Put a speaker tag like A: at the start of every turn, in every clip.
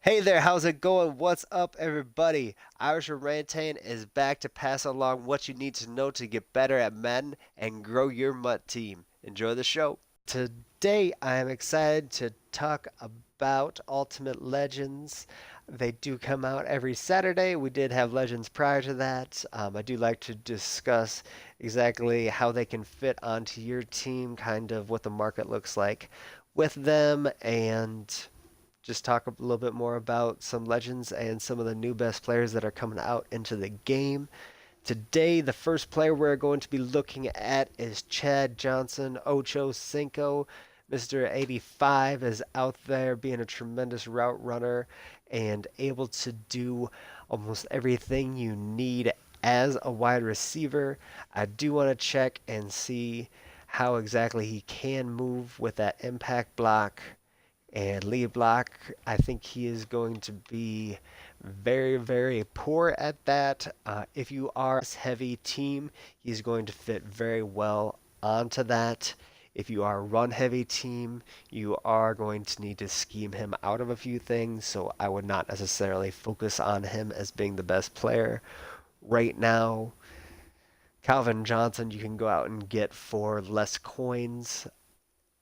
A: Hey there, how's it going? What's up, everybody? Irish Orangutan is back to pass along what you need to know to get better at Madden and grow your MUT team. Enjoy the show. Today, I am excited to talk about Ultimate Legends. They do come out every Saturday. We did have Legends prior to that. I do like to discuss exactly how they can fit onto your team, kind of what the market looks like with them, and just talk a little bit more about some legends and some of the new best players that are coming out into the game. Today, the first player we're going to be looking at is Chad Johnson, OchoCinco. Mr. 85 is out there being a tremendous route runner and able to do almost everything you need as a wide receiver. I do want to check and see how exactly he can move with that impact block and lead block. I think he is going to be very, very poor at that. If you are a heavy team, he's going to fit very well onto that. If you are a run heavy team, you are going to need to scheme him out of a few things. So I would not necessarily focus on him as being the best player right now. Calvin Johnson, you can go out and get for less coins,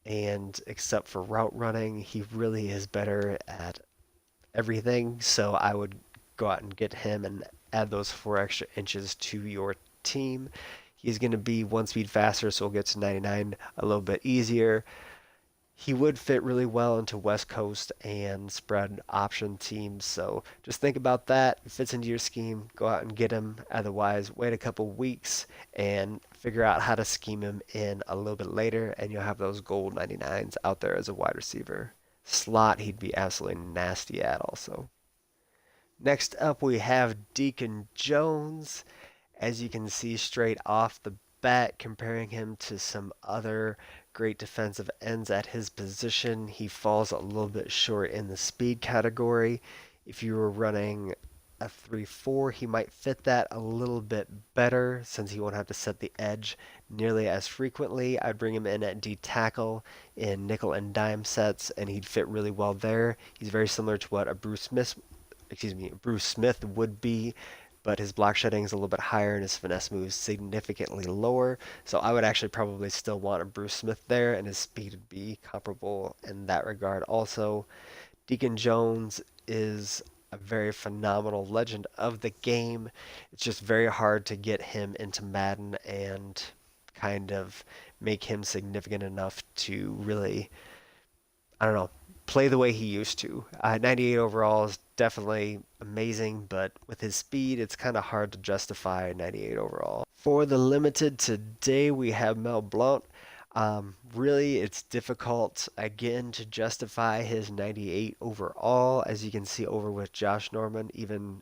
A: and except for route running, he really is better at everything. So I would go out and get him and add those 4 extra inches to your team. He's going to be 1 speed faster, so we'll get to 99 a little bit easier. He would fit really well into West Coast and spread option teams. So just think about that. It fits into your scheme. Go out and get him. Otherwise, wait a couple weeks and figure out how to scheme him in a little bit later, and you'll have those gold 99s out there as a wide receiver. Slot, he'd be absolutely nasty at also. Next up, we have Deacon Jones. As you can see straight off the bat, comparing him to some other great defensive ends at his position, he falls a little bit short in the speed category. If you were running a 3-4, he might fit that a little bit better since he won't have to set the edge nearly as frequently. I'd bring him in at D tackle in nickel and dime sets, and he'd fit really well there. He's very similar to what a Bruce Smith would be, but his block shedding is a little bit higher and his finesse moves significantly lower. So I would actually probably still want a Bruce Smith there, and his speed would be comparable in that regard. Also, Deacon Jones is a very phenomenal legend of the game. It's just very hard to get him into Madden and kind of make him significant enough to really, I don't know, play the way he used to. 98 overall is definitely amazing, but with his speed, it's kind of hard to justify 98 overall. For the limited today, we have Blount. Really, it's difficult again to justify his 98 overall, as you can see over with Josh Norman. Even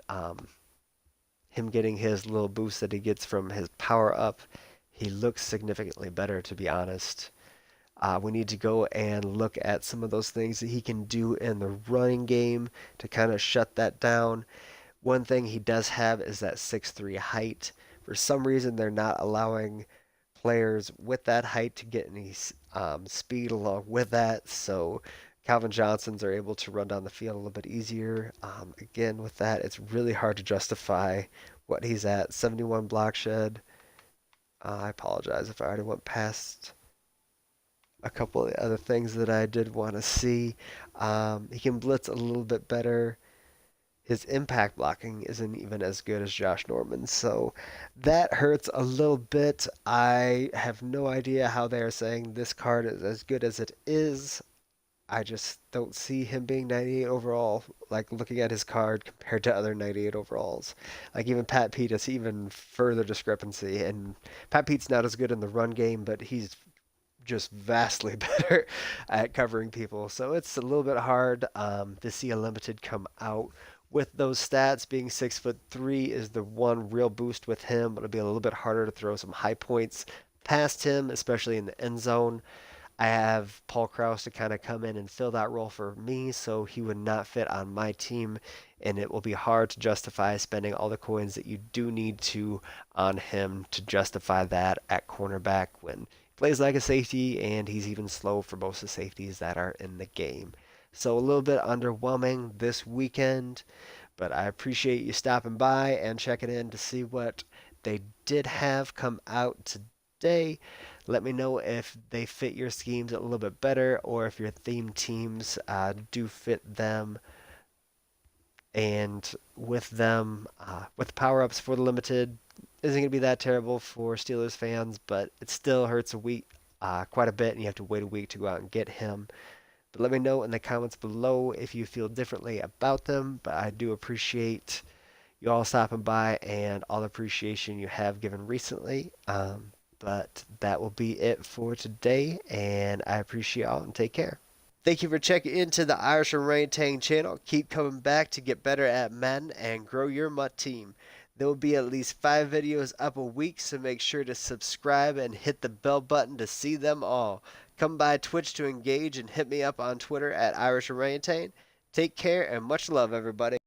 A: him getting his little boost that he gets from his power up, he looks significantly better, to be honest. We need to go and look at some of those things that he can do in the running game to kind of shut that down. One thing he does have is that 6'3 height. For some reason, they're not allowing players with that height to get any speed along with that. So Calvin Johnsons are able to run down the field a little bit easier. Again, with that, it's really hard to justify what he's at. 71 block shed. I apologize if I already went past a couple of the other things that I did want to see. He can blitz a little bit better. His impact blocking isn't even as good as Josh Norman's, so that hurts a little bit. I have no idea how they are saying this card is as good as it is. I just don't see him being 98 overall, like looking at his card compared to other 98 overalls. Like even Pat Pete is even further discrepancy, and Pat Pete's not as good in the run game, but he's just vastly better at covering people. So it's a little bit hard to see a limited come out with those stats. Being 6'3" is the one real boost with him, but it'll be a little bit harder to throw some high points past him, especially in the end zone. I have Paul Krause to kind of come in and fill that role for me, so he would not fit on my team, and it will be hard to justify spending all the coins that you do need to on him to justify that at cornerback when he plays like a safety and he's even slow for most of the safeties that are in the game. So a little bit underwhelming this weekend, but I appreciate you stopping by and checking in to see what they did have come out today. Let me know if they fit your schemes a little bit better or if your theme teams do fit them. And with them, with power ups for the limited, isn't going to be that terrible for Steelers fans, but it still hurts a week, quite a bit, and you have to wait a week to go out and get him. But let me know in the comments below if you feel differently about them. But I do appreciate you all stopping by and all the appreciation you have given recently. But that will be it for today, and I appreciate y'all and take care. Thank you for checking into the Irish Orangutan channel. Keep coming back to get better at Madden and grow your MUT team. There will be at least 5 videos up a week, so make sure to subscribe and hit the bell button to see them all. Come by Twitch to engage and hit me up on Twitter at Irish Orangutan. Take care and much love, everybody.